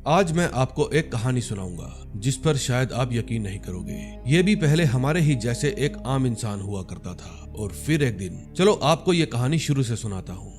आज मैं आपको एक कहानी सुनाऊंगा जिस पर शायद आप यकीन नहीं करोगे। ये भी पहले हमारे ही जैसे एक आम इंसान हुआ करता था और फिर एक दिन, चलो आपको ये कहानी शुरू से सुनाता हूँ।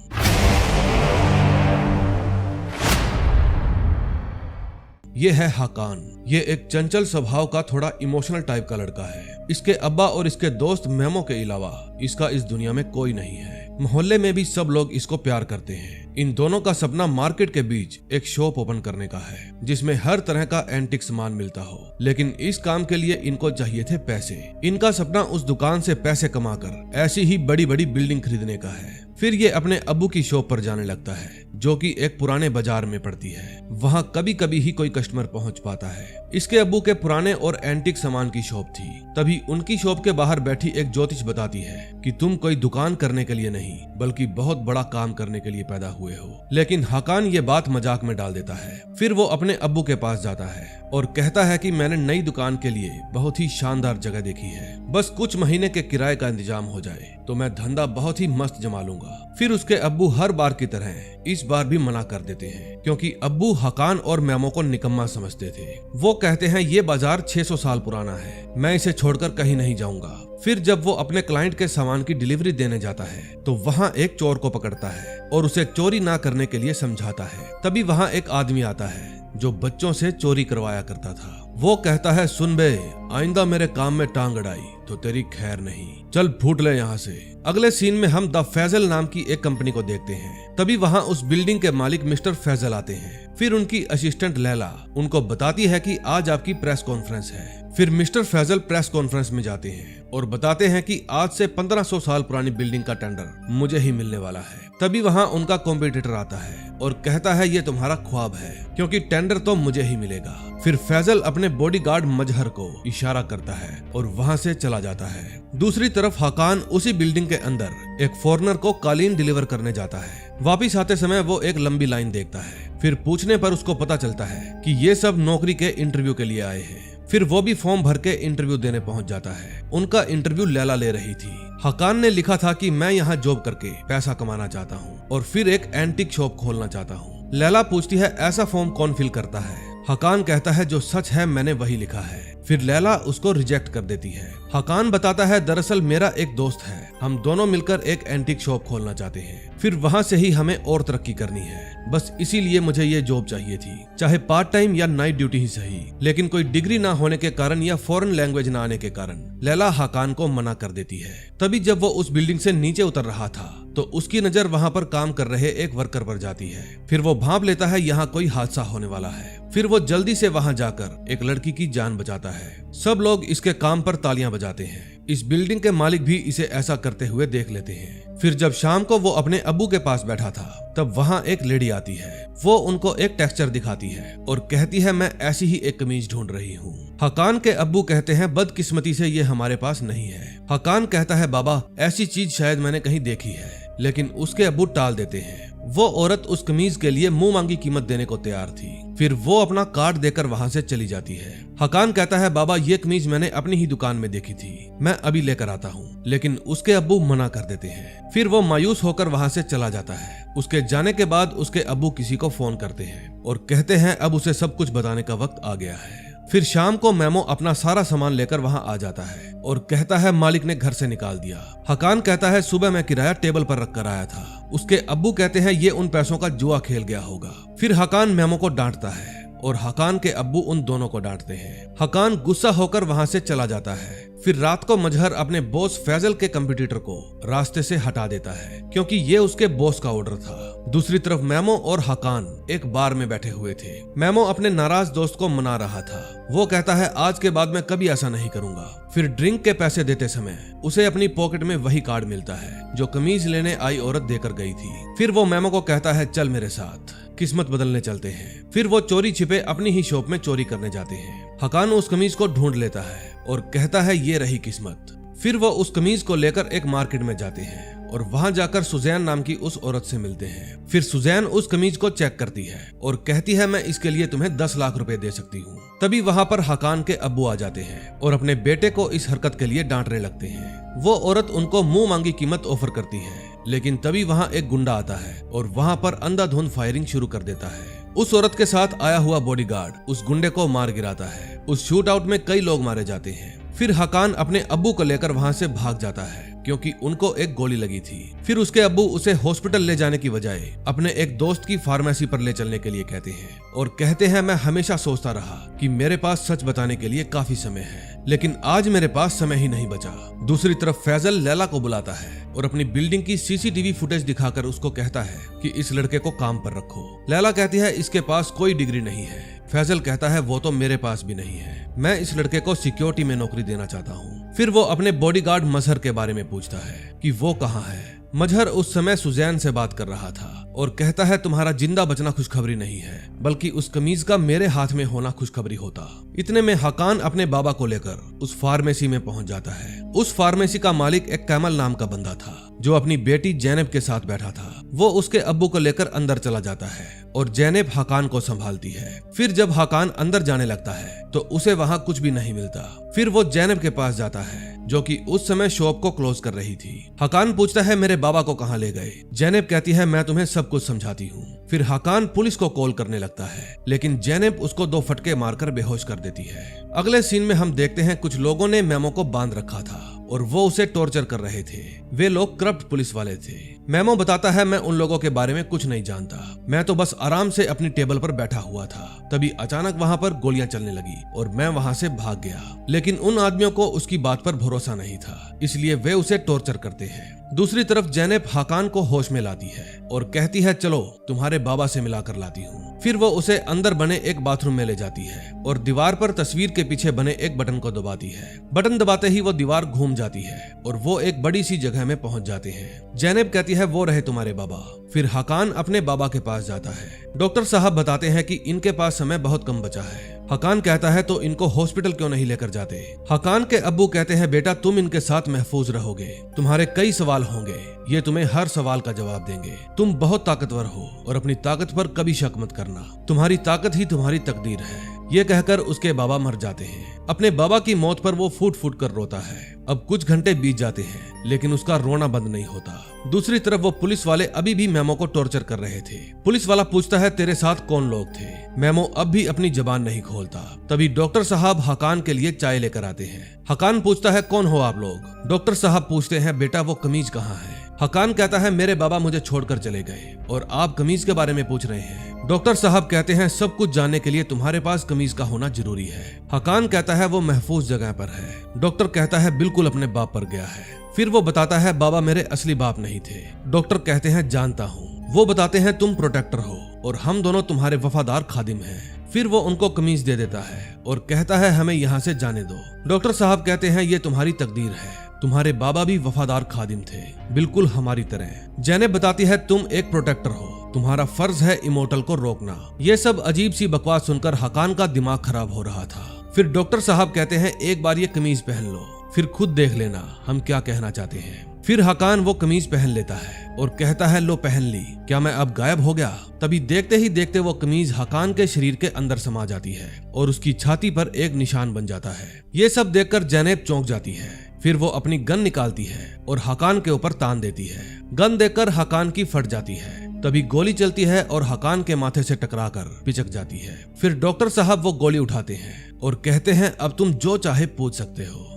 ये है हाकान। ये एक चंचल स्वभाव का थोड़ा इमोशनल टाइप का लड़का है। इसके अब्बा और इसके दोस्त मेमो के अलावा इसका इस दुनिया में कोई नहीं है। मोहल्ले में भी सब लोग इसको प्यार करते हैं। इन दोनों का सपना मार्केट के बीच एक शॉप ओपन करने का है जिसमें हर तरह का एंटिक सामान मिलता हो, लेकिन इस काम के लिए इनको चाहिए थे पैसे। इनका सपना उस दुकान से पैसे कमाकर ऐसी ही बड़ी बड़ी बिल्डिंग खरीदने का है। फिर ये अपने अब्बू की शॉप पर जाने लगता है जो कि एक पुराने बाजार में पड़ती है। वहाँ कभी कभी ही कोई कस्टमर पहुँच पाता है। इसके अब्बू के पुराने और एंटिक सामान की शॉप थी। तभी उनकी शॉप के बाहर बैठी एक ज्योतिष बताती है कि तुम कोई दुकान करने के लिए नहीं बल्कि बहुत बड़ा काम करने के लिए पैदा हुए हो। लेकिन हाकान ये बात मजाक में डाल देता है। फिर वो अपने अब्बू के पास जाता है और कहता है कि मैंने नई दुकान के लिए बहुत ही शानदार जगह देखी है, बस कुछ महीने के किराए का इंतजाम हो जाए तो मैं धंधा बहुत ही मस्त जमा लूंगा। फिर उसके अब्बू हर बार की तरह इस बार भी मना कर देते हैं क्योंकि अब्बू हाकान और मेमो को निकम्मा समझते थे। वो कहते हैं ये बाजार 600 साल पुराना है, मैं इसे छोड़कर कहीं नहीं जाऊंगा। फिर जब वो अपने क्लाइंट के सामान की डिलीवरी देने जाता है तो वहाँ एक चोर को पकड़ता है और उसे चोरी ना करने के लिए समझाता है। तभी वहाँ एक आदमी आता है जो बच्चों से चोरी करवाया करता था। वो कहता है, सुन बे, आइंदा मेरे काम में टांग अड़ाई तो तेरी खैर नहीं, चल फूट ले यहाँ से। अगले सीन में हम द फैजल नाम की एक कंपनी को देखते हैं। तभी वहाँ उस बिल्डिंग के मालिक मिस्टर फैजल आते हैं। फिर उनकी असिस्टेंट लैला उनको बताती है कि आज आपकी प्रेस कॉन्फ्रेंस है। फिर मिस्टर फैजल प्रेस कॉन्फ्रेंस में जाते हैं और बताते हैं कि आज से 1500 साल पुरानी बिल्डिंग का टेंडर मुझे ही मिलने वाला है। तभी वहाँ उनका कॉम्पिटिटर आता है और कहता है ये तुम्हारा ख्वाब है क्योंकि टेंडर तो मुझे ही मिलेगा। फिर फैजल अपने बॉडीगार्ड मजहर को इशारा करता है और वहाँ से चला जाता है। दूसरी तरफ हाकान उसी बिल्डिंग के अंदर एक फॉरेनर को कालीन डिलीवर करने जाता है। वापिस आते समय वो एक लंबी लाइन देखता है। फिर पूछने पर उसको पता चलता है कि ये सब नौकरी के इंटरव्यू के लिए आए हैं। फिर वो भी फॉर्म भर के इंटरव्यू देने पहुंच जाता है। उनका इंटरव्यू लैला ले रही थी। हाकान ने लिखा था कि मैं यहाँ जॉब करके पैसा कमाना चाहता हूँ और फिर एक एंटिक शॉप खोलना चाहता हूँ। लैला पूछती है ऐसा फॉर्म कौन फिल करता है। हाकान कहता है जो सच है मैंने वही लिखा है। फिर लैला उसको रिजेक्ट कर देती है। हाकान बताता है दरअसल मेरा एक दोस्त है, हम दोनों मिलकर एक एंटिक शॉप खोलना चाहते हैं। फिर वहाँ से ही हमें और तरक्की करनी है, बस इसीलिए मुझे ये जॉब चाहिए थी, चाहे पार्ट टाइम या नाइट ड्यूटी ही सही। लेकिन कोई डिग्री ना होने के कारण या फॉरेन लैंग्वेज ना आने के कारण लैला हाकान को मना कर देती है। तभी जब वो उस बिल्डिंग से नीचे उतर रहा था तो उसकी नजर वहाँ पर काम कर रहे एक वर्कर पर जाती है। फिर वो भांप लेता है यहाँ कोई हादसा होने वाला है। फिर वो जल्दी से वहाँ जाकर एक लड़की की जान बचाता है। सब लोग इसके काम पर तालियां बजाते हैं। इस बिल्डिंग के मालिक भी इसे ऐसा करते हुए देख लेते हैं। फिर जब शाम को वो अपने अब्बू के पास बैठा था तब वहाँ एक लेडी आती है। वो उनको एक टेक्सचर दिखाती है और कहती है मैं ऐसी ही एक कमीज ढूंढ रही हूँ। हाकान के अब्बू कहते हैं बदकिस्मती से ये हमारे पास नहीं है। हाकान कहता है बाबा ऐसी चीज शायद मैंने कहीं देखी है, लेकिन उसके अब्बू टाल देते हैं। वो औरत उस कमीज के लिए मुंह मांगी कीमत देने को तैयार थी। फिर वो अपना कार्ड देकर वहाँ से चली जाती है। हाकान कहता है बाबा ये कमीज मैंने अपनी ही दुकान में देखी थी, मैं अभी लेकर आता हूँ, लेकिन उसके अब्बू मना कर देते हैं। फिर वो मायूस होकर वहाँ से चला जाता है। उसके जाने के बाद उसके अब्बू किसी को फोन करते हैं और कहते हैं अब उसे सब कुछ बताने का वक्त आ गया है। फिर शाम को मेमो अपना सारा सामान लेकर वहाँ आ जाता है और कहता है मालिक ने घर से निकाल दिया। हाकान कहता है सुबह मैं किराया टेबल पर रख कर आया था। उसके अब्बू कहते हैं ये उन पैसों का जुआ खेल गया होगा। फिर हाकान मेमो को डांटता है और हाकान के अब्बू उन दोनों को डांटते हैं। हाकान गुस्सा होकर वहाँ से चला जाता है। फिर रात को मजहर अपने बॉस फैजल के कंप्यूटर को रास्ते से हटा देता है क्योंकि ये उसके बॉस का ऑर्डर था। दूसरी तरफ मेमो और हाकान एक बार में बैठे हुए थे। मेमो अपने नाराज दोस्त को मना रहा था। वो कहता है आज के बाद मैं कभी ऐसा नहीं करूंगा। फिर ड्रिंक के पैसे देते समय उसे अपनी पॉकेट में वही कार्ड मिलता है जो कमीज लेने आई औरत देकर गई थी। फिर वो मेमो को कहता है चल मेरे साथ, किस्मत बदलने चलते हैं। फिर वो चोरी छिपे अपनी ही शॉप में चोरी करने जाते हैं। हाकान उस कमीज को ढूंढ लेता है और कहता है ये रही किस्मत। फिर वो उस कमीज को लेकर एक मार्केट में जाते हैं और वहां जाकर सुजैन नाम की उस औरत से मिलते हैं। फिर सुजैन उस कमीज को चेक करती है और कहती है मैं इसके लिए तुम्हें 10 लाख रुपए दे सकती हूँ। तभी वहां पर हाकान के अब्बू आ जाते हैं और अपने बेटे को इस हरकत के लिए डांटने लगते हैं। वो औरत उनको मुंह मांगी कीमत ऑफर करती है, लेकिन तभी वहां एक गुंडा आता है और वहां पर अंधाधुंध फायरिंग शुरू कर देता है। उस औरत के साथ आया हुआ बॉडीगार्ड उस गुंडे को मार गिराता है। उस शूट आउट में कई लोग मारे जाते हैं। फिर हकान अपने अब्बू को लेकर वहां से भाग जाता है क्योंकि उनको एक गोली लगी थी। फिर उसके अब्बू उसे हॉस्पिटल ले जाने की बजाय अपने एक दोस्त की फार्मेसी पर ले चलने के लिए कहते हैं और कहते हैं मैं हमेशा सोचता रहा कि मेरे पास सच बताने के लिए काफी समय है, लेकिन आज मेरे पास समय ही नहीं बचा। दूसरी तरफ फैजल लैला को बुलाता है और अपनी बिल्डिंग की सीसीटीवी फुटेज दिखाकर उसको कहता है कि इस लड़के को काम पर रखो। लैला कहती है इसके पास कोई डिग्री नहीं है। फैजल कहता है वो तो मेरे पास भी नहीं है, मैं इस लड़के को सिक्योरिटी में नौकरी देना चाहता हूँ। फिर वो अपने बॉडीगार्ड मजहर के बारे में पूछता है कि वो कहाँ है। मजहर उस समय सुजैन से बात कर रहा था और कहता है तुम्हारा जिंदा बचना खुशखबरी नहीं है, बल्कि उस कमीज का मेरे हाथ में होना खुशखबरी होता। इतने में हकान अपने बाबा को लेकर उस फार्मेसी में पहुंच जाता है। उस फार्मेसी का मालिक एक कैमल नाम का बंदा था जो अपनी बेटी जैनब के साथ बैठा था। वो उसके अब्बू को लेकर अंदर चला जाता है और जैनब हकान को संभालती है। फिर जब हकान अंदर जाने लगता है तो उसे वहाँ कुछ भी नहीं मिलता। फिर वो जैनब के पास जाता है जो कि उस समय शॉप को क्लोज कर रही थी। हकान पूछता है मेरे बाबा को कहाँ ले गए। जैनब कहती है मैं तुम्हें सब कुछ समझाती हूँ। फिर हकान पुलिस को कॉल करने लगता है, लेकिन जैनब उसको 2 फटके मारकर बेहोश कर देती है। अगले सीन में हम देखते हैं कुछ लोगों ने मेमो को बांध रखा था और वो उसे टॉर्चर कर रहे थे। वे लोग करप्ट पुलिस वाले थे। मेमो बताता है मैं उन लोगों के बारे में कुछ नहीं जानता, मैं तो बस आराम से अपनी टेबल पर बैठा हुआ था। तभी अचानक वहाँ पर गोलियां चलने लगी और मैं वहाँ से भाग गया, लेकिन उन आदमियों को उसकी बात पर भरोसा नहीं था, इसलिए वे उसे टॉर्चर करते हैं। दूसरी तरफ जैनब हकान को होश में लाती है और कहती है चलो तुम्हारे बाबा से मिलाकर लाती हूँ। फिर वो उसे अंदर बने एक बाथरूम में ले जाती है और दीवार पर तस्वीर के पीछे बने एक बटन को दबाती है। बटन दबाते ही वो दीवार घूम जाती है और वो एक बड़ी सी जगह में पहुंच जाते हैं। जैनब कहती है वो रहे तुम्हारे बाबा। फिर हकान अपने बाबा के पास जाता है। डॉक्टर साहब बताते हैं कि इनके पास समय बहुत कम बचा है। हकान कहता है तो इनको हॉस्पिटल क्यों नहीं लेकर जाते। हकान के अब्बू कहते हैं बेटा तुम इनके साथ महफूज रहोगे, तुम्हारे कई सवाल होंगे, ये तुम्हें हर सवाल का जवाब देंगे। तुम बहुत ताकतवर हो और अपनी ताकत पर कभी शक मत करना, तुम्हारी ताकत ही तुम्हारी तकदीर है। ये कहकर उसके बाबा मर जाते हैं। अपने बाबा की मौत पर वो फूट फूट कर रोता है। अब कुछ घंटे बीत जाते हैं लेकिन उसका रोना बंद नहीं होता। दूसरी तरफ वो पुलिस वाले अभी भी मेमो को टॉर्चर कर रहे थे। पुलिस वाला पूछता है तेरे साथ कौन लोग थे। मेमो अब भी अपनी जबान नहीं खोलता। तभी डॉक्टर साहब हकान के लिए चाय लेकर आते हैं। हकान पूछता है कौन हो आप लोग। डॉक्टर साहब पूछते हैं बेटा वो कमीज कहाँ है। हकान कहता है मेरे बाबा मुझे छोड़कर चले गए और आप कमीज के बारे में पूछ रहे हैं। डॉक्टर साहब कहते हैं सब कुछ जानने के लिए तुम्हारे पास कमीज का होना जरूरी है। हकान कहता है वो महफूज जगह पर है। डॉक्टर कहता है बिल्कुल अपने बाप पर गया है। फिर वो बताता है बाबा मेरे असली बाप नहीं थे। डॉक्टर कहते हैं जानता हूँ। वो बताते हैं तुम प्रोटेक्टर हो और हम दोनों तुम्हारे वफादार खादिम हैं। फिर वो उनको कमीज दे देता है और कहता है हमें यहाँ से जाने दो। डॉक्टर साहब कहते हैं ये तुम्हारी तकदीर है, तुम्हारे बाबा भी वफादार खादिम थे, बिल्कुल हमारी तरह। जैनब बताती है तुम एक प्रोटेक्टर हो, तुम्हारा फर्ज है इमोर्टल को रोकना। ये सब अजीब सी बकवास सुनकर हकान का दिमाग खराब हो रहा था। फिर डॉक्टर साहब कहते हैं एक बार ये कमीज पहन लो, फिर खुद देख लेना हम क्या कहना चाहते हैं। फिर हकान वो कमीज पहन लेता है और कहता है लो पहन ली, क्या मैं अब गायब हो गया। तभी देखते ही देखते वो कमीज हकान के शरीर के अंदर समा जाती है और उसकी छाती पर एक निशान बन जाता है। ये सब देखकर जैनब चौंक जाती है। फिर वो अपनी गन निकालती है और हकान के ऊपर तान देती है। गन देखकर हकान की फट जाती है। तभी गोली चलती है और हकान के माथे से टकराकर पिचक जाती है। फिर डॉक्टर साहब वो गोली उठाते हैं और कहते हैं अब तुम जो चाहे पूछ सकते हो।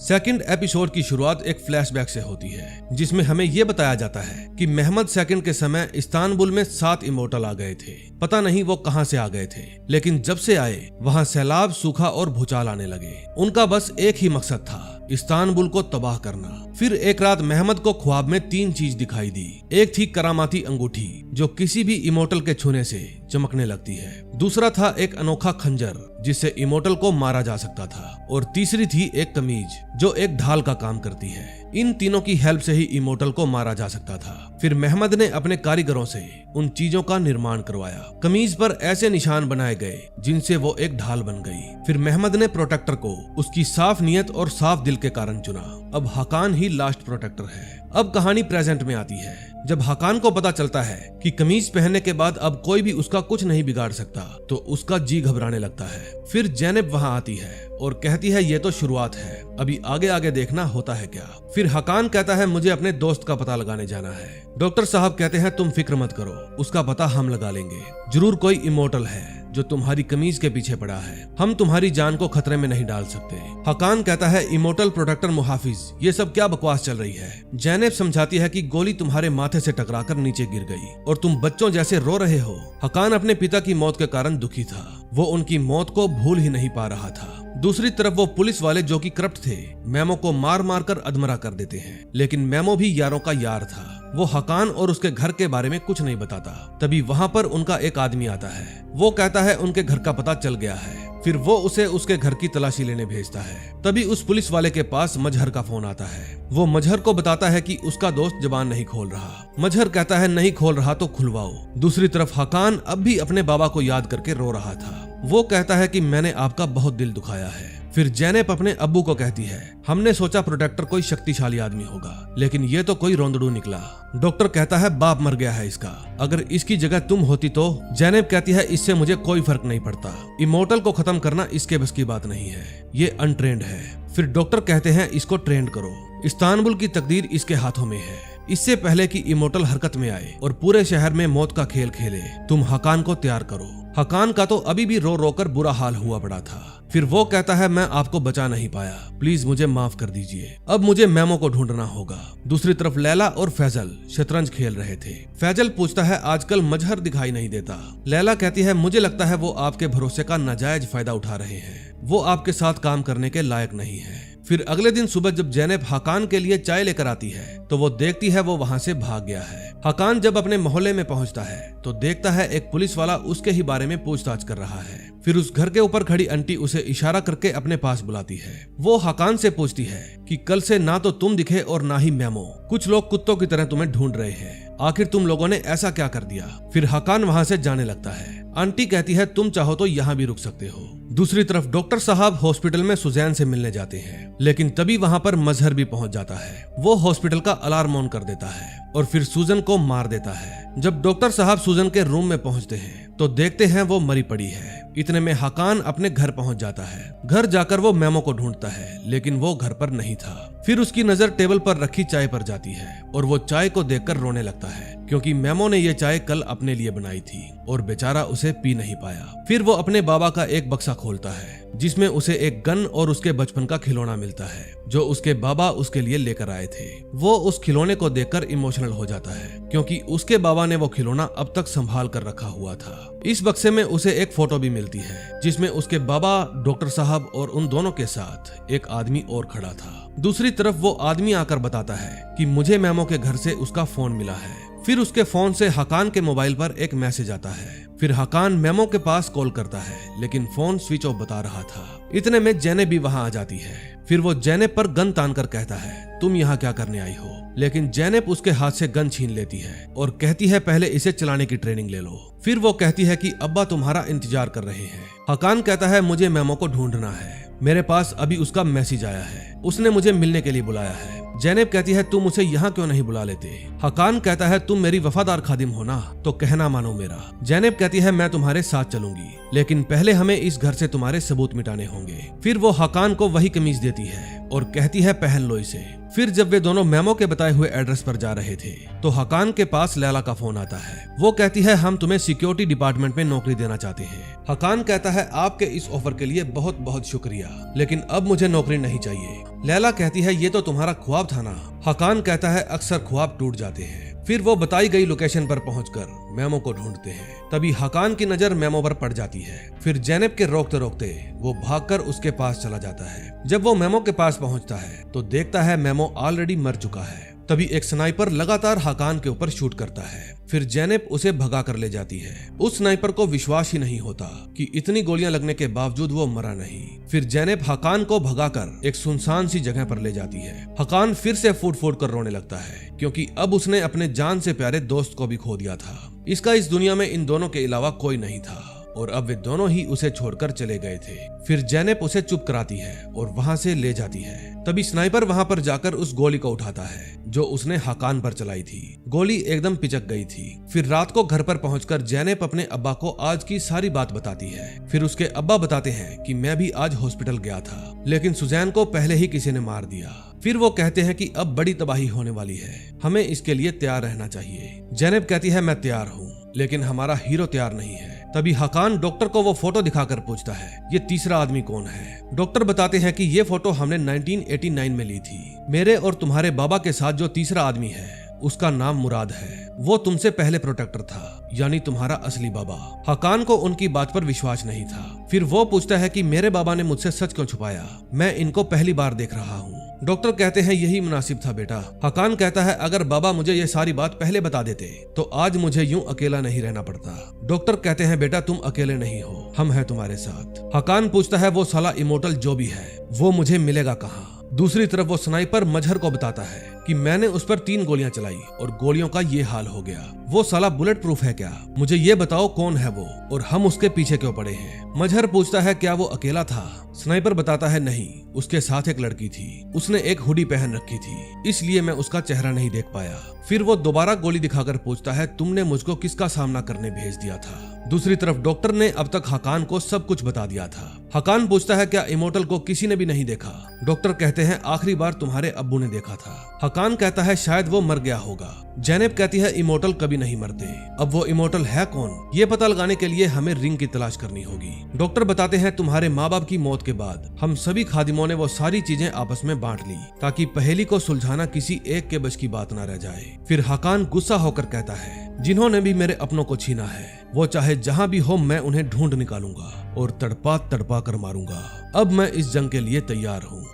सेकंड एपिसोड की शुरुआत एक फ्लैशबैक से होती है जिसमें हमें यह बताया जाता है कि महमद सेकंड के समय इस्तांबुल में 7 इमोर्टल आ गए थे। पता नहीं वो कहां से आ गए थे, लेकिन जब से आए वहां सैलाब, सूखा और भूचाल आने लगे। उनका बस एक ही मकसद था, इस्तांबुल को तबाह करना। फिर एक रात महमद को ख्वाब में 3 चीज दिखाई दी। एक थी करामाती अंगूठी जो किसी भी इमोर्टल के छूने से चमकने लगती है। दूसरा था एक अनोखा खंजर जिससे इमोर्टल को मारा जा सकता था और तीसरी थी एक कमीज जो एक ढाल का काम करती है। इन तीनों की हेल्प से ही इमोर्टल को मारा जा सकता था। फिर महमद ने अपने कारीगरों से उन चीजों का निर्माण करवाया। कमीज पर ऐसे निशान बनाए गए जिनसे वो एक ढाल बन गई। फिर महमद ने प्रोटेक्टर को उसकी साफ नीयत और साफ दिल के कारण चुना। अब हकान ही लास्ट प्रोटेक्टर है। अब कहानी प्रेजेंट में आती है जब हकान को पता चलता है कि कमीज पहनने के बाद अब कोई भी उसका कुछ नहीं बिगाड़ सकता तो उसका जी घबराने लगता है। फिर जैनब वहां आती है और कहती है ये तो शुरुआत है, अभी आगे आगे देखना होता है क्या। फिर हकान कहता है मुझे अपने दोस्त का पता लगाने जाना है। डॉक्टर साहब कहते हैं तुम फिक्र मत करो, उसका पता हम लगा लेंगे। जरूर कोई इमोर्टल है जो तुम्हारी कमीज के पीछे पड़ा है, हम तुम्हारी जान को खतरे में नहीं डाल सकते। हकान कहता है इमोर्टल प्रोटेक्टर मुहाफिज, ये सब क्या बकवास चल रही है। जैनब समझाती है कि गोली तुम्हारे माथे से टकराकर नीचे गिर गई और तुम बच्चों जैसे रो रहे हो। हकान अपने पिता की मौत के कारण दुखी था, वो उनकी मौत को भूल ही नहीं पा रहा था। दूसरी तरफ वो पुलिस वाले जो कि करप्ट थे मेमो को मार मार कर अधमरा कर देते हैं, लेकिन मेमो भी यारों का यार था। वो हकान और उसके घर के बारे में कुछ नहीं बताता। तभी वहां पर उनका एक आदमी आता है, वो कहता है उनके घर का पता चल गया है। फिर वो उसे उसके घर की तलाशी लेने भेजता है। तभी उस पुलिस वाले के पास मजहर का फोन आता है। वो मजहर को बताता है कि उसका दोस्त जबान नहीं खोल रहा। मजहर कहता है नहीं खोल रहा तो खुलवाओ। दूसरी तरफ हकान अब भी अपने बाबा को याद करके रो रहा था। वो कहता है कि मैंने आपका बहुत दिल दुखाया है। फिर जैनब अपने अब्बू को कहती है हमने सोचा प्रोटेक्टर कोई शक्तिशाली आदमी होगा, लेकिन ये तो कोई रोंदड़ू निकला। डॉक्टर कहता है बाप मर गया है इसका, अगर इसकी जगह तुम होती तो। जैनब कहती है इससे मुझे कोई फर्क नहीं पड़ता, इमोर्टल को खत्म करना इसके बस की बात नहीं है, ये अनट्रेंड है। फिर डॉक्टर कहते हैं इसको ट्रेंड करो, इस्तांबुल की तकदीर इसके हाथों में है। इससे पहले कि इमोर्टल हरकत में आए और पूरे शहर में मौत का खेल खेले, तुम हकान को तैयार करो। हकान का तो अभी भी रो रो कर बुरा हाल हुआ पड़ा था। फिर वो कहता है मैं आपको बचा नहीं पाया, प्लीज मुझे माफ कर दीजिए, अब मुझे मेमो को ढूंढना होगा। दूसरी तरफ लैला और फैजल शतरंज खेल रहे थे। फैजल पूछता है आजकल मजहर दिखाई नहीं देता। लैला कहती है मुझे लगता है वो आपके भरोसे का नाजायज फायदा उठा रहे हैं, वो आपके साथ काम करने के लायक नहीं है। फिर अगले दिन सुबह जब जैनब हकान के लिए चाय लेकर आती है तो वो देखती है वो वहाँ से भाग गया है। हकान जब अपने मोहल्ले में पहुँचता है तो देखता है एक पुलिस वाला उसके ही बारे में पूछताछ कर रहा है। फिर उस घर के ऊपर खड़ी आंटी उसे इशारा करके अपने पास बुलाती है। वो हकान से पूछती है कि कल से ना तो तुम दिखे और ना ही मेमो, कुछ लोग कुत्तों की तरह तुम्हें ढूंढ रहे हैं, आखिर तुम लोगों ने ऐसा क्या कर दिया। फिर हकान वहाँ से जाने लगता है। आंटी कहती है तुम चाहो तो यहाँ भी रुक सकते हो। दूसरी तरफ डॉक्टर साहब हॉस्पिटल में सुजैन से मिलने जाते हैं, लेकिन तभी वहाँ पर मजहर भी पहुँच जाता है। वो हॉस्पिटल का अलार्म ऑन कर देता है और फिर सूजन को मार देता है। जब डॉक्टर साहब सूजन के रूम में पहुँचते हैं तो देखते हैं वो मरी पड़ी है। इतने में हकान अपने घर पहुंच जाता है। घर जाकर वो मेमो को ढूंढता है, लेकिन वो घर पर नहीं था। फिर उसकी नजर टेबल पर रखी चाय पर जाती है और वो चाय को देखकर रोने लगता है, क्योंकि मेमो ने ये चाय कल अपने लिए बनाई थी और बेचारा उसे पी नहीं पाया। फिर वो अपने बाबा का एक बक्सा खोलता है जिसमें उसे एक गन और उसके बचपन का खिलौना मिलता है जो उसके बाबा उसके लिए लेकर आए थे। वो उस खिलौने को देखकर इमोशनल हो जाता है, क्योंकि उसके बाबा ने वो खिलौना अब तक संभाल कर रखा हुआ था। इस बक्से में उसे एक फोटो भी मिलती है जिसमें उसके बाबा, डॉक्टर साहब और उन दोनों के साथ एक आदमी और खड़ा था। दूसरी तरफ वो आदमी आकर बताता है कि मुझे मेमो के घर से उसका फोन मिला है। फिर उसके फोन से हकान के मोबाइल पर एक मैसेज आता है। फिर हकान मेमो के पास कॉल करता है, लेकिन फोन स्विच ऑफ बता रहा था। इतने में जैनब भी वहां आ जाती है। फिर वो जैनब पर गन तान कर कहता है तुम यहाँ क्या करने आई हो, लेकिन जैनब उसके हाथ से गन छीन लेती है और कहती है पहले इसे चलाने की ट्रेनिंग ले लो। फिर वो कहती है कि अब्बा तुम्हारा इंतजार कर रहे हैं। हकान कहता है मुझे मेमो को ढूंढना है, मेरे पास अभी उसका मैसेज आया है, उसने मुझे मिलने के लिए बुलाया है। जैनब कहती है तुम उसे यहाँ क्यों नहीं बुला लेते। हकान कहता है तुम मेरी वफादार खादिम हो ना, तो कहना मानो मेरा। जैनब कहती है मैं तुम्हारे साथ चलूंगी, लेकिन पहले हमें इस घर से तुम्हारे सबूत मिटाने होंगे। फिर वो हकान को वही कमीज देती है और कहती है पहन लो इसे। फिर जब वे दोनों मेमो के बताए हुए एड्रेस पर जा रहे थे तो हकान के पास लैला का फोन आता है। वो कहती है हम तुम्हें सिक्योरिटी डिपार्टमेंट में नौकरी देना चाहते हैं। हकान कहता है आपके इस ऑफर के लिए बहुत बहुत शुक्रिया, लेकिन अब मुझे नौकरी नहीं चाहिए। लैला कहती है ये तो तुम्हारा ख्वाब था ना। हकान कहता है अक्सर ख्वाब टूट जाते हैं। फिर वो बताई गई लोकेशन पर पहुंचकर मेमो को ढूंढते हैं। तभी हकान की नजर मेमो पर पड़ जाती है। फिर जैनब के रोकते रोकते वो भागकर उसके पास चला जाता है। जब वो मेमो के पास पहुंचता है तो देखता है मेमो ऑलरेडी मर चुका है। तभी एक स्नाइपर लगातार हकान के ऊपर शूट करता है। फिर जैनब उसे भगा कर ले जाती है। उस स्नाइपर को विश्वास ही नहीं होता कि इतनी गोलियां लगने के बावजूद वो मरा नहीं। फिर जैनब हकान को भगाकर एक सुनसान सी जगह पर ले जाती है। हकान फिर से फूट फूट कर रोने लगता है, क्योंकि अब उसने अपने जान से प्यारे दोस्त को भी खो दिया था। इसका इस दुनिया में इन दोनों के अलावा कोई नहीं था। और अब वे दोनों ही उसे छोड़कर चले गए थे। फिर जैनब उसे चुप कराती है और वहाँ से ले जाती है। तभी स्नाइपर वहाँ पर जाकर उस गोली को उठाता है जो उसने हकान पर चलाई थी। गोली एकदम पिचक गई थी। फिर रात को घर पर पहुंचकर जैनब अपने अब्बा को आज की सारी बात बताती है। फिर उसके अब्बा बताते हैं कि मैं भी आज हॉस्पिटल गया था, लेकिन सुजैन को पहले ही किसी ने मार दिया। फिर वो कहते हैं कि अब बड़ी तबाही होने वाली है, हमें इसके लिए तैयार रहना चाहिए। जैनब कहती है मैं तैयार हूँ, लेकिन हमारा हीरो तैयार नहीं है। तभी हकान डॉक्टर को वो फोटो दिखाकर पूछता है ये तीसरा आदमी कौन है। डॉक्टर बताते हैं कि ये फोटो हमने 1989 में ली थी। मेरे और तुम्हारे बाबा के साथ जो तीसरा आदमी है उसका नाम मुराद है। वो तुमसे पहले प्रोटेक्टर था, यानी तुम्हारा असली बाबा। हकान को उनकी बात पर विश्वास नहीं था। फिर वो पूछता है कि मेरे बाबा ने मुझसे सच क्यों छुपाया, मैं इनको पहली बार देख रहा हूँ। डॉक्टर कहते हैं यही मुनासिब था बेटा। हकान कहता है अगर बाबा मुझे ये सारी बात पहले बता देते तो आज मुझे यूं अकेला नहीं रहना पड़ता। डॉक्टर कहते हैं बेटा तुम अकेले नहीं हो, हम हैं तुम्हारे साथ। हकान पूछता है वो साला इमोर्टल जो भी है वो मुझे मिलेगा कहाँ। दूसरी तरफ वो स्नाइपर मजहर को बताता है कि मैंने उस पर 3 गोलियां चलाई और गोलियों का ये हाल हो गया। वो साला बुलेट प्रूफ है क्या? मुझे ये बताओ कौन है वो और हम उसके पीछे क्यों पड़े हैं? मजहर पूछता है क्या वो अकेला था? स्नाइपर बताता है नहीं, उसके साथ एक लड़की थी, उसने एक हुडी पहन रखी थी, इसलिए मैं उसका चेहरा नहीं देख पाया। फिर वो दोबारा गोली दिखाकर पूछता है तुमने मुझको किसका सामना करने भेज दिया था? दूसरी तरफ डॉक्टर ने अब तक हकान को सब कुछ बता दिया था। हकान पूछता है क्या इमोर्टल को किसी ने भी नहीं देखा? डॉक्टर कहते हैं आखिरी बार तुम्हारे अब्बू ने देखा था। हकान कहता है शायद वो मर गया होगा। जैनब कहती है इमोर्टल कभी नहीं मरते। अब वो इमोर्टल है कौन, ये पता लगाने के लिए हमें रिंग की तलाश करनी होगी। डॉक्टर बताते हैं तुम्हारे माँ बाप की मौत के बाद हम सभी खादिमों ने वो सारी चीजें आपस में बांट ली ताकि पहेली को सुलझाना किसी एक के बस की बात न रह जाए। फिर हकान गुस्सा होकर कहता है जिन्होंने भी मेरे अपनों को छीना है वो चाहे जहाँ भी हो मैं उन्हें ढूंढ निकालूंगा और तड़पा तड़पा कर मारूंगा। अब मैं इस जंग के लिए तैयार हूँ।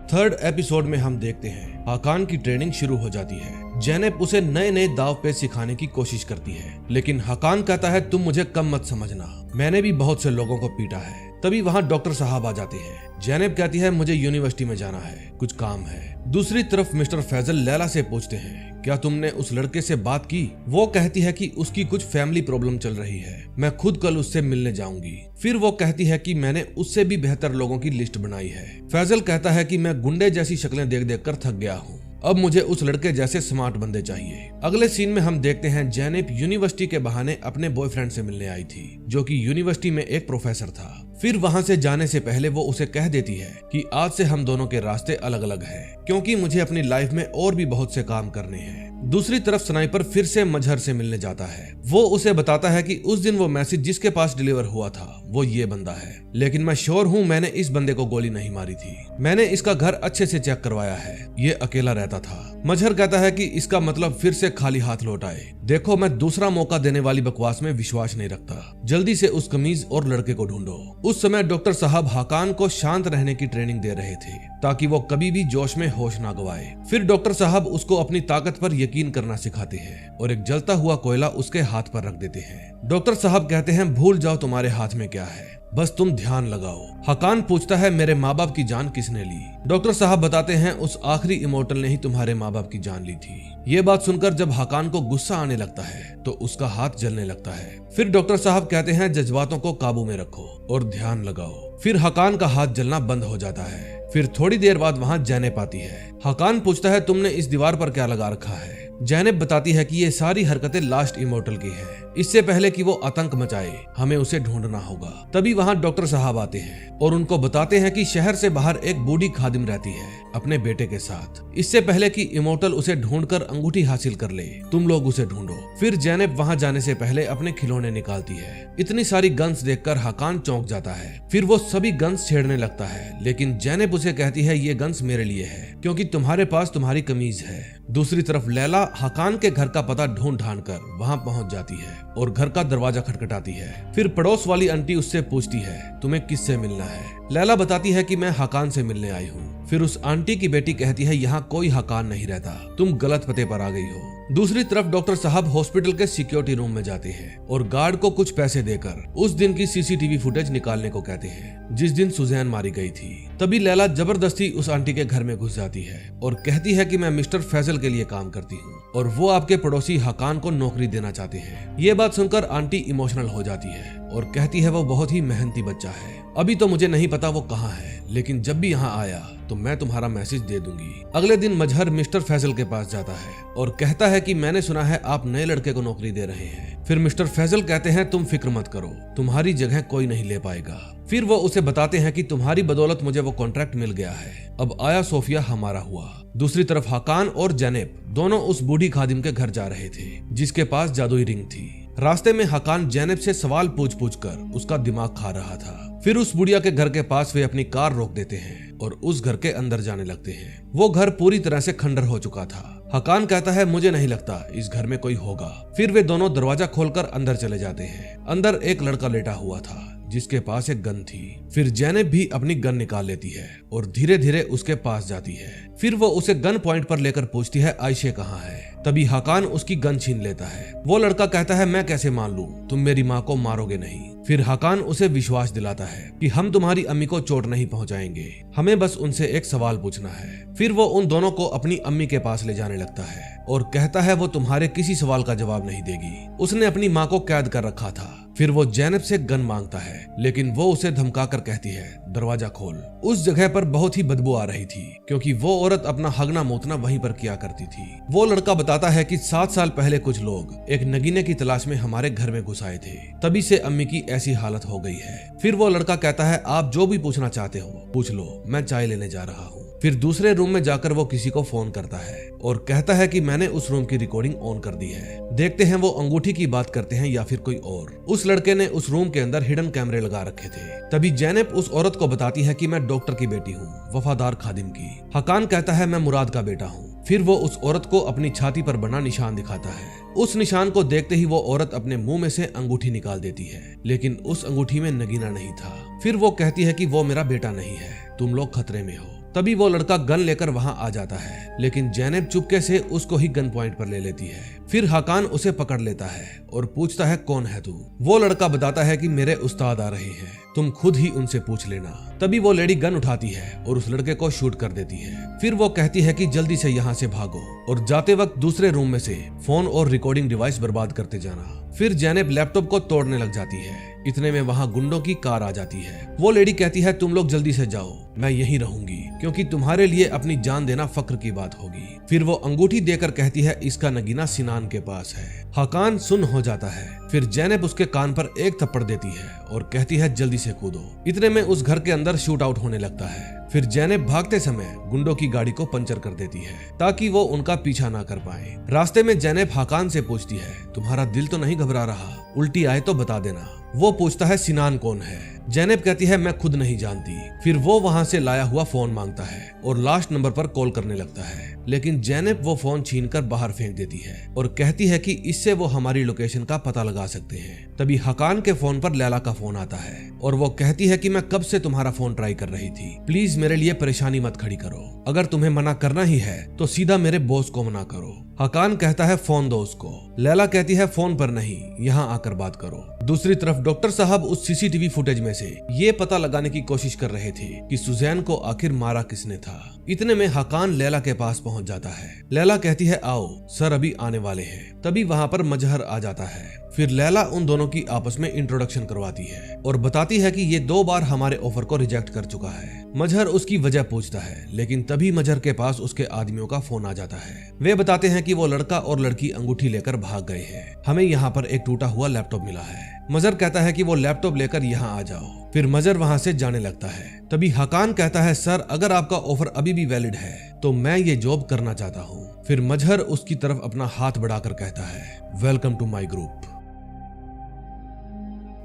3rd एपिसोड में हम देखते हैं हकान की ट्रेनिंग शुरू हो जाती है। जैनब उसे नए नए दाव पेच सिखाने की कोशिश करती है, लेकिन हकान कहता है तुम मुझे कम मत समझना, मैंने भी बहुत से लोगों को पीटा है। तभी वहाँ डॉक्टर साहब आ जाते हैं। जैनब कहती है मुझे यूनिवर्सिटी में जाना है, कुछ काम है। दूसरी तरफ मिस्टर फैजल लैला से पूछते हैं क्या तुमने उस लड़के से बात की? वो कहती है कि उसकी कुछ फैमिली प्रॉब्लम चल रही है, मैं खुद कल उससे मिलने जाऊंगी। फिर वो कहती है कि मैंने उससे भी बेहतर लोगों की लिस्ट बनाई है। फैजल कहता है कि मैं गुंडे जैसी शक्लें देख देख कर थक गया हूँ, अब मुझे उस लड़के जैसे स्मार्ट बंदे चाहिए। अगले सीन में हम देखते हैं जैनब यूनिवर्सिटी के बहाने अपने बॉयफ्रेंड से मिलने आई थी जो कि यूनिवर्सिटी में एक प्रोफेसर था। फिर वहाँ से जाने से पहले वो उसे कह देती है कि आज से हम दोनों के रास्ते अलग अलग हैं क्योंकि मुझे अपनी लाइफ में और भी बहुत से काम करने हैं। दूसरी तरफ स्नाइपर फिर से मजहर से मिलने जाता है। वो उसे बताता है कि उस दिन वो मैसेज जिसके पास डिलीवर हुआ था वो ये बंदा है, लेकिन मैं श्योर हूँ मैंने इस बंदे को गोली नहीं मारी थी, मैंने इसका घर अच्छे से चेक करवाया है, ये अकेला रहता था। मजहर कहता है कि इसका मतलब फिर से खाली हाथ लौट आए। देखो मैं दूसरा मौका देने वाली बकवास में विश्वास नहीं रखता, जल्दी से उस कमीज और लड़के को ढूंढो। उस समय डॉक्टर साहब हकान को शांत रहने की ट्रेनिंग दे रहे थे ताकि वो कभी भी जोश में होश ना गवाए। फिर डॉक्टर साहब उसको अपनी ताकत पर यकीन करना सिखाते हैं और एक जलता हुआ कोयला उसके हाथ पर रख देते हैं। डॉक्टर साहब कहते हैं भूल जाओ तुम्हारे हाथ में क्या है, बस तुम ध्यान लगाओ। हकान पूछता है मेरे माँ बाप की जान किसने ली? डॉक्टर साहब बताते हैं उस आखिरी इमोर्टल ने ही तुम्हारे माँ बाप की जान ली थी। ये बात सुनकर जब हकान को गुस्सा आने लगता है तो उसका हाथ जलने लगता है। फिर डॉक्टर साहब कहते हैं जज्बातों को काबू में रखो और ध्यान लगाओ। फिर हकान का हाथ जलना बंद हो जाता है। फिर थोड़ी देर बाद वहाँ जैनब आती है। हकान पूछता है तुमने इस दीवार पर क्या लगा रखा है? जैनब बताती है कि ये सारी हरकतें लास्ट इमोर्टल की है, इससे पहले कि वो आतंक मचाए हमें उसे ढूंढना होगा। तभी वहाँ डॉक्टर साहब आते हैं और उनको बताते हैं कि शहर से बाहर एक बूढ़ी खादिम रहती है अपने बेटे के साथ, इससे पहले कि इमोर्टल उसे ढूंढकर अंगूठी हासिल कर ले तुम लोग उसे ढूंढो। फिर जैनब वहाँ जाने से पहले अपने खिलौने निकालती है। इतनी सारी गन्स देखकर हकान चौंक जाता है। फिर वो सभी गन्स छेड़ने लगता है, लेकिन जैनब उसे कहती है ये गन्स मेरे लिए है क्योंकि तुम्हारे पास तुम्हारी कमीज है। दूसरी तरफ लैला हकान के घर का पता ढूंढ ढांड कर वहाँ पहुँच जाती है और घर का दरवाजा खटखटाती है। फिर पड़ोस वाली आंटी उससे पूछती है तुम्हें किससे मिलना है? लैला बताती है कि मैं हकान से मिलने आई हूँ। फिर उस आंटी की बेटी कहती है यहाँ कोई हकान नहीं रहता, तुम गलत पते पर आ गई हो। दूसरी तरफ डॉक्टर साहब हॉस्पिटल के सिक्योरिटी रूम में जाते हैं और गार्ड को कुछ पैसे देकर उस दिन की सीसीटीवी फुटेज निकालने को कहते हैं जिस दिन सुजैन मारी गई थी। तभी लैला जबरदस्ती उस आंटी के घर में घुस जाती है और कहती है कि मैं मिस्टर फैजल के लिए काम करती हूँ और वो आपके पड़ोसी हकान को नौकरी देना चाहते हैं। ये बात सुनकर आंटी इमोशनल हो जाती है और कहती है वो बहुत ही मेहनती बच्चा है, अभी तो मुझे नहीं पता वो कहाँ है, लेकिन जब भी यहाँ आया तो मैं तुम्हारा मैसेज दे दूंगी। अगले दिन मजहर मिस्टर फैजल के पास जाता है और कहता है कि मैंने सुना है आप नए लड़के को नौकरी दे रहे हैं। फिर मिस्टर फैजल कहते हैं तुम फिक्र मत करो, तुम्हारी जगह कोई नहीं ले पाएगा। फिर वो उसे बताते हैं कि तुम्हारी बदौलत मुझे वो कॉन्ट्रैक्ट मिल गया है, अब आया सोफिया हमारा हुआ। दूसरी तरफ हकान और जैनेब दोनों उस बूढ़ी खादिम के घर जा रहे थे जिसके पास जादुई रिंग थी। रास्ते में हकान जैनेब से सवाल पूछ पूछ कर उसका दिमाग खा रहा था। फिर उस बुढ़िया के घर के पास वे अपनी कार रोक देते हैं और उस घर के अंदर जाने लगते हैं। वो घर पूरी तरह से खंडर हो चुका था। हकान कहता है मुझे नहीं लगता इस घर में कोई होगा। फिर वे दोनों दरवाजा खोलकर अंदर चले जाते हैं। अंदर एक लड़का लेटा हुआ था जिसके पास एक गन थी। फिर जैनेब भी अपनी गन निकाल लेती है और धीरे धीरे उसके पास जाती है। फिर वो उसे गन पॉइंट पर लेकर पूछती है आयशे कहाँ है। तभी हकान उसकी गन छीन लेता है। वो लड़का कहता है मैं कैसे मान लूं, तुम मेरी माँ को मारोगे नहीं। फिर हकान उसे विश्वास दिलाता है कि हम तुम्हारी अम्मी को चोट नहीं पहुंचाएंगे, हमें बस उनसे एक सवाल पूछना है। फिर वो उन दोनों को अपनी अम्मी के पास ले जाने लगता है और कहता है वो तुम्हारे किसी सवाल का जवाब नहीं देगी, उसने अपनी माँ को कैद कर रखा था। फिर वो जैनब से गन मांगता है लेकिन वो उसे धमकाकर कहती है दरवाजा खोल। उस जगह पर बहुत ही बदबू आ रही थी क्योंकि वो औरत अपना हगना मूतना वहीं पर किया करती थी। वो लड़का बताता है कि 7 साल पहले कुछ लोग एक नगीने की तलाश में हमारे घर में घुस आए थे, तभी से अम्मी की ऐसी हालत हो गई है। फिर वो लड़का कहता है आप जो भी पूछना चाहते हो पूछ लो, मैं चाय लेने जा रहा हूँ। फिर दूसरे रूम में जाकर वो किसी को फोन करता है और कहता है कि मैंने उस रूम की रिकॉर्डिंग ऑन कर दी है, देखते हैं वो अंगूठी की बात करते हैं या फिर कोई और। उस लड़के ने उस रूम के अंदर हिडन कैमरे लगा रखे थे। तभी जैनेब उस औरत को बताती है कि मैं डॉक्टर की बेटी हूँ, वफादार खादिम की। हकान कहता है मैं मुराद का बेटा हूँ। फिर वो उस औरत को अपनी छाती पर बना निशान दिखाता है। उस निशान को देखते ही वो औरत अपने मुंह में से अंगूठी निकाल देती है लेकिन उस अंगूठी में नगीना नहीं था। फिर वो कहती है कि वो मेरा बेटा नहीं है, तुम लोग खतरे में हो। तभी वो लड़का गन लेकर वहां आ जाता है लेकिन जैनेब चुपके से उसको ही गन पॉइंट पर ले लेती है। फिर हकान उसे पकड़ लेता है और पूछता है कौन है तू। वो लड़का बताता है कि मेरे उस्ताद आ रहे हैं, तुम खुद ही उनसे पूछ लेना। तभी वो लेडी गन उठाती है और उस लड़के को शूट कर देती है। फिर वो कहती है कि जल्दी से यहाँ से भागो और जाते वक्त दूसरे रूम में से फोन और रिकॉर्डिंग डिवाइस बर्बाद करते जाना। फिर जैनेब लैपटॉप को तोड़ने लग जाती है। इतने में वहाँ गुंडों की कार आ जाती है। वो लेडी कहती है तुम लोग जल्दी से जाओ, मैं यहीं रहूंगी क्योंकि तुम्हारे लिए अपनी जान देना फक्र की बात होगी। फिर वो अंगूठी देकर कहती है इसका नगीना सिनान के पास है। हकान सुन हो जाता है। फिर जैनेब उसके कान पर एक थप्पड़ देती है और कहती है जल्दी से कूदो। इतने में उस घर के अंदर शूट आउट होने लगता है। फिर जैनेब भागते समय गुंडों की गाड़ी को पंचर कर देती है ताकि वो उनका पीछा ना कर पाए। रास्ते में जैनेब हकान से पूछती है तुम्हारा दिल तो नहीं घबरा रहा, उल्टी आए तो बता देना। वो पूछता है सिनान कौन है। जैनेब कहती है मैं खुद नहीं जानती। फिर वो वहाँ से लाया हुआ फोन मांगता है और लास्ट नंबर पर कॉल करने लगता है लेकिन जैनेब वो फोन छीनकर बाहर फेंक देती है और कहती है कि इससे वो हमारी लोकेशन का पता लगा सकते हैं। तभी हकान के फोन पर लैला का फोन आता है और वो कहती है कि मैं कब से तुम्हारा फोन ट्राई कर रही थी, प्लीज मेरे लिए परेशानी मत खड़ी करो, अगर तुम्हें मना करना ही है तो सीधा मेरे बॉस को मना करो। हकान कहता है फोन दो उसको। लैला कहती है फोन पर नहीं, यहाँ आकर बात करो। दूसरी तरफ डॉक्टर साहब उस सीसीटीवी फुटेज में से ये पता लगाने की कोशिश कर रहे थे कि सुजैन को आखिर मारा किसने था। इतने में हकान लैला के पास पहुंच जाता है। लैला कहती है आओ सर अभी आने वाले हैं। तभी वहां पर मजहर आ जाता है। फिर लैला उन दोनों की आपस में इंट्रोडक्शन करवाती है और बताती है कि ये 2 बार हमारे ऑफर को रिजेक्ट कर चुका है। मजहर उसकी वजह पूछता है लेकिन तभी मजहर के पास उसके आदमियों का फोन आ जाता है। वे बताते हैं कि वो लड़का और लड़की अंगूठी लेकर भाग गए हैं, हमें यहाँ पर एक टूटा हुआ लैपटॉप मिला है। मजहर कहता है कि वो लैपटॉप लेकर यहाँ आ जाओ। फिर मजहर वहाँ से जाने लगता है। तभी हकान कहता है सर अगर आपका ऑफर अभी भी वैलिड है तो मैं ये जॉब करना चाहता हूँ। फिर मजहर उसकी तरफ अपना हाथ बढ़ाकर कहता है welcome to my group.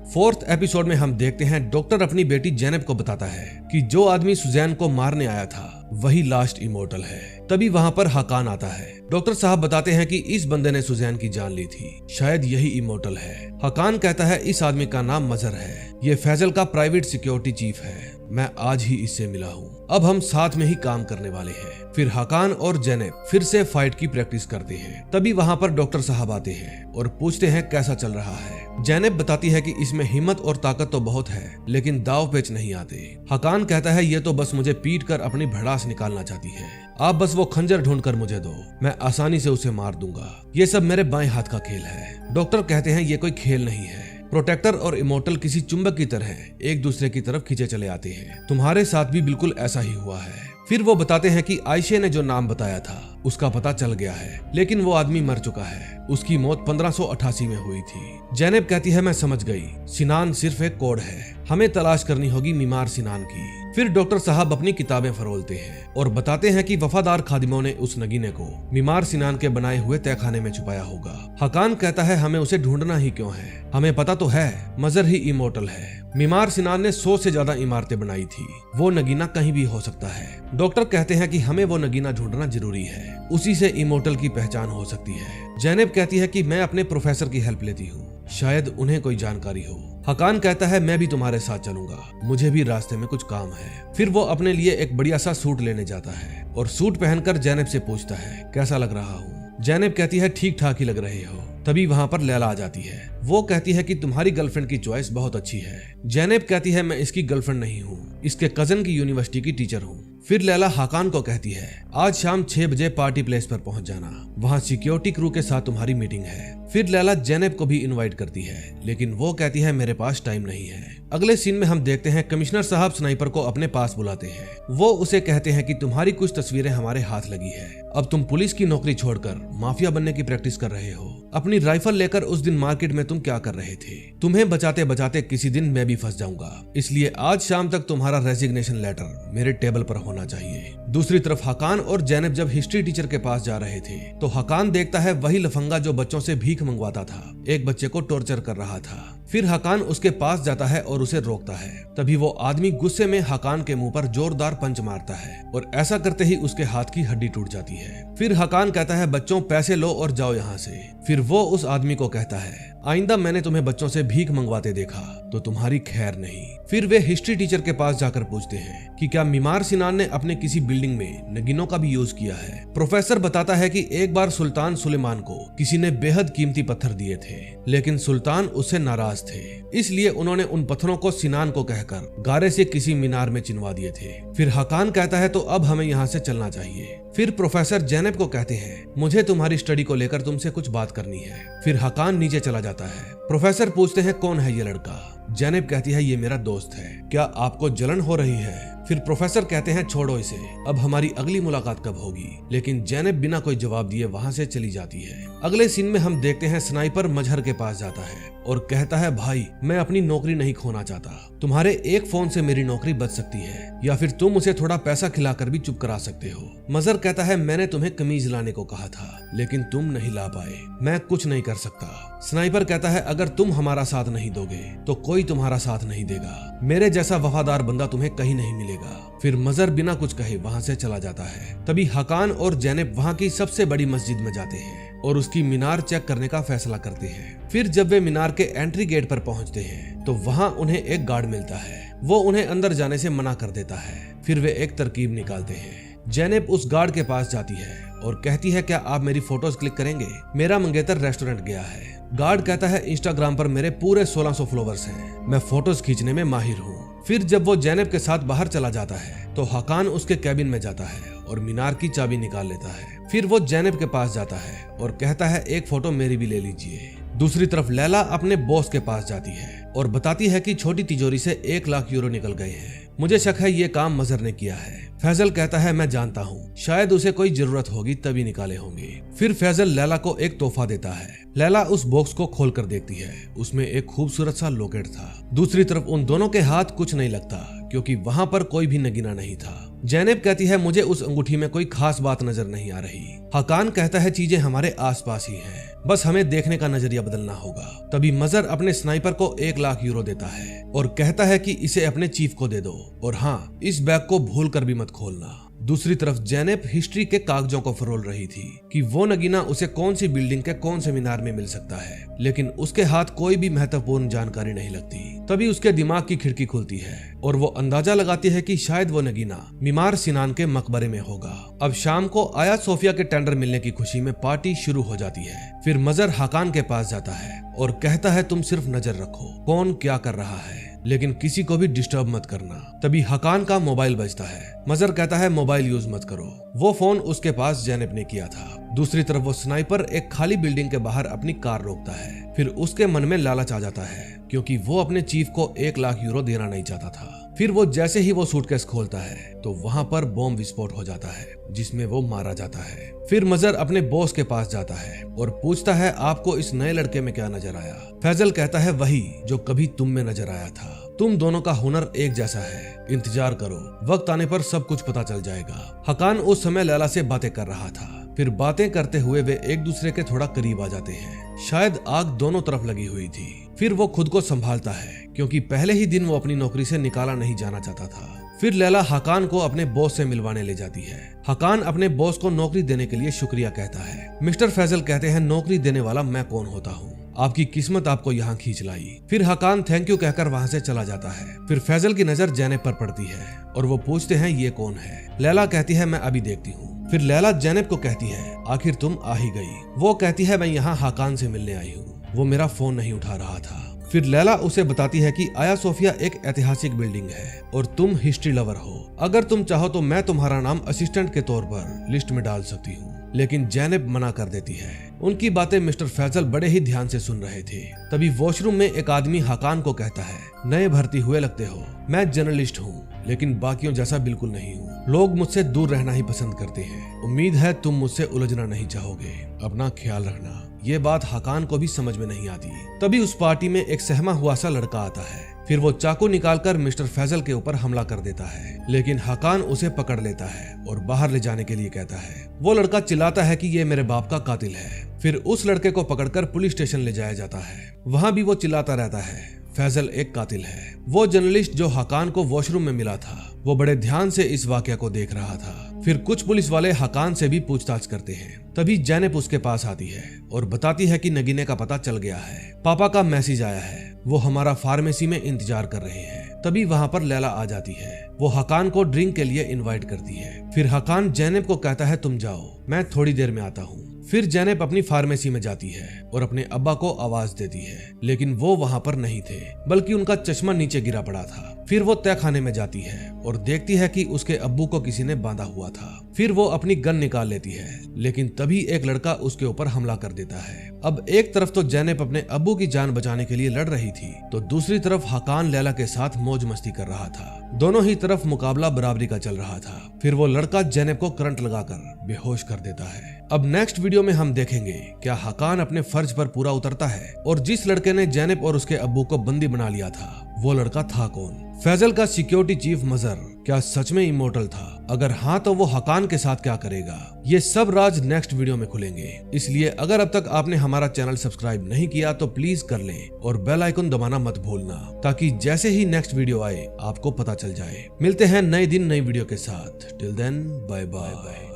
4th episode में हम देखते हैं डॉक्टर अपनी बेटी जैनेब को बताता है कि जो आदमी सुजैन को मारने आया था वही लास्ट इमोर्टल है। तभी वहां पर हकान आता है। डॉक्टर साहब बताते हैं कि इस बंदे ने सुजैन की जान ली थी, शायद यही इमोर्टल है। हकान कहता है इस आदमी का नाम मजहर है, ये फैजल का प्राइवेट सिक्योरिटी चीफ है। मैं आज ही इससे मिला हूँ। अब हम साथ में ही काम करने वाले हैं। फिर हकान और जैनब फिर से फाइट की प्रैक्टिस करते हैं। तभी वहाँ पर डॉक्टर साहब आते हैं और पूछते हैं कैसा चल रहा है। जैनब बताती है कि इसमें हिम्मत और ताकत तो बहुत है, लेकिन दाव पेच नहीं आते। हकान कहता है ये तो बस मुझे पीट कर अपनी भड़ास निकालना चाहती है, आप बस वो खंजर ढूंढ कर मुझे दो, मैं आसानी से उसे मार दूंगा। ये सब मेरे बाएं हाथ का खेल है। डॉक्टर कहते हैं ये कोई खेल नहीं है, प्रोटेक्टर और इमोर्टल किसी चुंबक की तरह एक दूसरे की तरफ खींचे चले आते हैं। तुम्हारे साथ भी बिल्कुल ऐसा ही हुआ है। फिर वो बताते हैं कि आयशे ने जो नाम बताया था उसका पता चल गया है, लेकिन वो आदमी मर चुका है। उसकी मौत 1588 में हुई थी। जैनब कहती है मैं समझ गई, सिनान सिर्फ एक कोड है, हमें तलाश करनी होगी मीमार सिनान की। फिर डॉक्टर साहब अपनी किताबें फरोलते हैं और बताते हैं कि वफादार खादिमों ने उस नगीने को मीमार सिनान के बनाए हुए तहखाने में छुपाया होगा। हकान कहता है हमें उसे ढूंढना ही क्यों है, हमें पता तो है मजर ही इमोर्टल है। मीमार सिनान ने 100 से ज्यादा इमारतें बनाई थी, वो नगीना कहीं भी हो सकता है। डॉक्टर कहते हैं कि हमें वो नगीना ढूंढना जरूरी है, उसी से इमोर्टल की पहचान हो सकती है। जैनब कहती है कि मैं अपने प्रोफेसर की हेल्प लेती हूँ, शायद उन्हें कोई जानकारी हो। हकान कहता है मैं भी तुम्हारे साथ चलूंगा, मुझे भी रास्ते में कुछ काम है। फिर वो अपने लिए एक बढ़िया सा सूट लेने जाता है और सूट पहनकर जैनब से पूछता है कैसा लग रहा हूँ। जैनब कहती है ठीक ठाक ही लग रहे हो। तभी वहाँ पर लैला आ जाती है। वो कहती है कि तुम्हारी गर्लफ्रेंड की चॉइस बहुत अच्छी है। जैनब कहती है मैं इसकी गर्लफ्रेंड नहीं हूँ, इसके कजन की यूनिवर्सिटी की टीचर हूँ। फिर लैला हकान को कहती है आज शाम 6 बजे पार्टी प्लेस पर पहुंच जाना, वहाँ सिक्योरिटी क्रू के साथ तुम्हारी मीटिंग है। फिर लैला जैनब को भी इनवाइट करती है, लेकिन वो कहती है मेरे पास टाइम नहीं है। अगले सीन में हम देखते हैं कमिश्नर साहब स्नाइपर को अपने पास बुलाते हैं। वो उसे कहते हैं कि तुम्हारी कुछ तस्वीरें हमारे हाथ लगी है, अब तुम पुलिस की नौकरी छोड़कर माफिया बनने की प्रैक्टिस कर रहे हो। अपनी राइफल लेकर उस दिन मार्केट में तुम क्या कर रहे थे? तुम्हें बचाते बचाते किसी दिन मैं भी फंस जाऊंगा, इसलिए आज शाम तक तुम्हारा रेजिग्नेशन लेटर मेरे टेबल पर होना चाहिए। दूसरी तरफ हकान और जैनब जब हिस्ट्री टीचर के पास जा रहे थे तो हकान देखता है वही लफंगा जो बच्चों से भीख मंगवाता था, एक बच्चे को टॉर्चर कर रहा था। फिर हकान उसके पास जाता है और उसे रोकता है। तभी वो आदमी गुस्से में हकान के मुंह पर जोरदार पंच मारता है और ऐसा करते ही उसके हाथ की हड्डी टूट जाती है। फिर हकान कहता है बच्चों पैसे लो और जाओ यहाँ से। फिर वो उस आदमी को कहता है आइंदा मैंने तुम्हें बच्चों से भीख मंगवाते देखा तो तुम्हारी खैर नहीं। फिर वे हिस्ट्री टीचर के पास जाकर पूछते हैं कि क्या मीमार सिनान ने अपने किसी बिल्डिंग में नगीनों का भी यूज किया है। प्रोफेसर बताता है कि एक बार सुल्तान सुलेमान को किसी ने बेहद कीमती पत्थर दिए थे, लेकिन सुल्तान उससे नाराज थे, इसलिए उन्होंने उन पत्थरों को सिनान को कहकर गारे से किसी मीनार में चिनवा दिए थे। फिर हकान कहता है तो अब हमें यहाँ से चलना चाहिए। फिर प्रोफेसर जैनब को कहते हैं मुझे तुम्हारी स्टडी को लेकर तुमसे कुछ बात करनी है। फिर हकान नीचे चला जाता है। प्रोफेसर पूछते हैं कौन है ये लड़का? जैनब कहती है ये मेरा दोस्त है, क्या आपको जलन हो रही है? फिर प्रोफेसर कहते हैं छोड़ो इसे, अब हमारी अगली मुलाकात कब होगी? लेकिन जैनब बिना कोई जवाब दिए वहाँ से चली जाती है। अगले सीन में हम देखते हैं स्नाइपर मजहर के पास जाता है और कहता है भाई मैं अपनी नौकरी नहीं खोना चाहता, तुम्हारे एक फोन से मेरी नौकरी बच सकती है, या फिर तुम उसे थोड़ा पैसा खिलाकर भी चुप करा सकते हो। मजहर कहता है मैंने तुम्हें कमीज लाने को कहा था लेकिन तुम नहीं ला पाए, मैं कुछ नहीं कर सकता। स्नाइपर कहता है अगर तुम हमारा साथ नहीं दोगे तो कोई तुम्हारा साथ नहीं देगा, मेरे जैसा वफादार बंदा तुम्हें कहीं नहीं मिलेगा। फिर मजहर बिना कुछ कहे वहाँ से चला जाता है। तभी हकान और जैनब वहाँ की सबसे बड़ी मस्जिद में जाते हैं और उसकी मीनार चेक करने का फैसला करते हैं। फिर जब वे मीनार के एंट्री गेट पर पहुंचते हैं तो वहाँ उन्हें एक गार्ड मिलता है, वो उन्हें अंदर जाने से मना कर देता है। फिर वे एक तरकीब निकालते हैं। जैनब उस गार्ड के पास जाती है और कहती है क्या आप मेरी फोटोज क्लिक करेंगे? मेरा मंगेतर रेस्टोरेंट गया है। गार्ड कहता है इंस्टाग्राम पर मेरे पूरे 1600 फॉलोवर्स हैं, मैं फोटोज खींचने में माहिर हूँ। फिर जब वो जैनब के साथ बाहर चला जाता है तो हकान उसके कैबिन में जाता है और मीनार की चाबी निकाल लेता है। फिर वो जैनब के पास जाता है और कहता है एक फोटो मेरी भी ले लीजिए। दूसरी तरफ लैला अपने बॉस के पास जाती है और बताती है कि छोटी तिजोरी से 1 लाख यूरो निकल गए हैं, मुझे शक है ये काम मजहर ने किया है। फैजल कहता है मैं जानता हूँ, शायद उसे कोई जरूरत होगी तभी निकाले होंगे। फिर फैजल लैला को एक तोहफा देता है। लैला उस बॉक्स को खोलकर देखती है, उसमें एक खूबसूरत सा लॉकेट था। दूसरी तरफ उन दोनों के हाथ कुछ नहीं लगता क्योंकि वहाँ पर कोई भी नगीना नहीं था। जैनब कहती है मुझे उस अंगूठी में कोई खास बात नजर नहीं आ रही। हकान कहता है चीजें हमारे आसपास ही हैं, बस हमें देखने का नजरिया बदलना होगा। तभी मजहर अपने स्नाइपर को 1 लाख यूरो देता है और कहता है कि इसे अपने चीफ को दे दो और हाँ इस बैग को भूल कर भी मत खोलना। दूसरी तरफ जैनब हिस्ट्री के कागजों को फरोल रही थी कि वो नगीना उसे कौन सी बिल्डिंग के कौन से मीनार में मिल सकता है, लेकिन उसके हाथ कोई भी महत्वपूर्ण जानकारी नहीं लगती। तभी उसके दिमाग की खिड़की खुलती है और वो अंदाजा लगाती है कि शायद वो नगीना बीमार सिनान के मकबरे में होगा। अब शाम को आया सोफिया के टेंडर मिलने की खुशी में पार्टी शुरू हो जाती है। फिर मजहर हकान के पास जाता है और कहता है तुम सिर्फ नजर रखो कौन क्या कर रहा है, लेकिन किसी को भी डिस्टर्ब मत करना। तभी हकान का मोबाइल बजता है। मजहर कहता है मोबाइल यूज मत करो। वो फोन उसके पास जैनब ने किया था। दूसरी तरफ वो स्नाइपर एक खाली बिल्डिंग के बाहर अपनी कार रोकता है। फिर उसके मन में लालच आ जाता है क्योंकि वो अपने चीफ को 1 लाख यूरो देना नहीं चाहता था। फिर वो जैसे ही वो सूटकेस खोलता है तो वहाँ पर बॉम्ब विस्फोट हो जाता है जिसमें वो मारा जाता है। फिर मजहर अपने बॉस के पास जाता है और पूछता है आपको इस नए लड़के में क्या नजर आया। फैजल कहता है वही जो कभी तुम में नजर आया था। तुम दोनों का हुनर एक जैसा है, इंतजार करो, वक्त आने पर सब कुछ पता चल जाएगा। हकान उस समय लैला से बातें कर रहा था। फिर बातें करते हुए वे एक दूसरे के थोड़ा करीब आ जाते हैं। शायद आग दोनों तरफ लगी हुई थी। फिर वो खुद को संभालता है क्योंकि पहले ही दिन वो अपनी नौकरी से निकाला नहीं जाना चाहता था। फिर लैला हकान को अपने बॉस से मिलवाने ले जाती है। हकान अपने बॉस को नौकरी देने के लिए शुक्रिया कहता है। मिस्टर फैजल कहते हैं नौकरी देने वाला मैं कौन होता हूँ, आपकी किस्मत आपको यहाँ खींच लाई। फिर हकान थैंक यू कहकर वहाँ से चला जाता है। फिर फैजल की नजर जैनब पर पड़ती है और वो पूछते हैं ये कौन है। लैला कहती है मैं अभी देखती हूँ। फिर लैला जैनब को कहती है आखिर तुम आ ही गई। वो कहती है मैं यहाँ हकान से मिलने आई हूँ, वो मेरा फोन नहीं उठा रहा था। फिर लैला उसे बताती है कि आया सोफिया एक ऐतिहासिक बिल्डिंग है और तुम हिस्ट्री लवर हो। अगर तुम चाहो तो मैं तुम्हारा नाम असिस्टेंट के तौर पर लिस्ट में डाल सकती हूँ, लेकिन जैनब मना कर देती है। उनकी बातें मिस्टर फैजल बड़े ही ध्यान से सुन रहे थे। तभी वॉशरूम में एक आदमी हकान को कहता है नए भर्ती हुए लगते हो, मैं जर्नलिस्ट हूँ लेकिन बाकियों जैसा बिल्कुल नहीं हूँ। लोग मुझसे दूर रहना ही पसंद करते हैं। उम्मीद है तुम मुझसे उलझना नहीं चाहोगे, अपना ख्याल रखना। ये बात हकान को भी समझ में नहीं आती। तभी उस पार्टी में एक सहमा हुआ सा लड़का आता है। फिर वो चाकू निकालकर मिस्टर फैजल के ऊपर हमला कर देता है, लेकिन हकान उसे पकड़ लेता है और बाहर ले जाने के लिए कहता है। वो लड़का चिल्लाता है कि ये मेरे बाप का कातिल है। फिर उस लड़के को पकड़कर पुलिस स्टेशन ले जाया जाता है। वहाँ भी वो चिल्लाता रहता है फैजल एक कातिल है। वो जर्नलिस्ट जो हकान को वॉशरूम में मिला था वो बड़े ध्यान से इस वाकया को देख रहा था। फिर कुछ पुलिस वाले हकान से भी पूछताछ करते हैं। तभी जैनब उसके पास आती है और बताती है कि नगीने का पता चल गया है, पापा का मैसेज आया है, वो हमारा फार्मेसी में इंतजार कर रहे हैं। तभी वहाँ पर लैला आ जाती है। वो हकान को ड्रिंक के लिए इनवाइट करती है। फिर हकान जैनब को कहता है तुम जाओ, मैं थोड़ी देर में आता हूँ। फिर जैनब अपनी फार्मेसी में जाती है और अपने अब्बा को आवाज देती है, लेकिन वो वहाँ पर नहीं थे, बल्कि उनका चश्मा नीचे गिरा पड़ा था। फिर वो तहखाने में जाती है और देखती है कि उसके अब्बू को किसी ने बांधा हुआ था। फिर वो अपनी गन निकाल लेती है, लेकिन तभी एक लड़का उसके ऊपर हमला कर देता है। अब एक तरफ तो जैनब अपने अब्बू की जान बचाने के लिए लड़ रही थी, तो दूसरी तरफ हकान लैला के साथ मौज मस्ती कर रहा था। दोनों ही तरफ मुकाबला बराबरी का चल रहा था। फिर वो लड़का जैनब को करंट लगाकर बेहोश कर देता है। अब नेक्स्ट वीडियो में हम देखेंगे क्या हकान अपने फर्ज पर पूरा उतरता है और जिस लड़के ने जैनब और उसके अब्बू को बंदी बना लिया था वो लड़का था कौन। फैजल का सिक्योरिटी चीफ मजहर क्या सच में इमोर्टल था? अगर हाँ तो वो हकान के साथ क्या करेगा? ये सब राज नेक्स्ट वीडियो में खुलेंगे। इसलिए अगर अब तक आपने हमारा चैनल सब्सक्राइब नहीं किया तो प्लीज कर लें और बेल आइकन दबाना मत भूलना, ताकि जैसे ही नेक्स्ट वीडियो आए आपको पता चल जाए। मिलते हैं नए दिन नई वीडियो के साथ। Till then bye bye.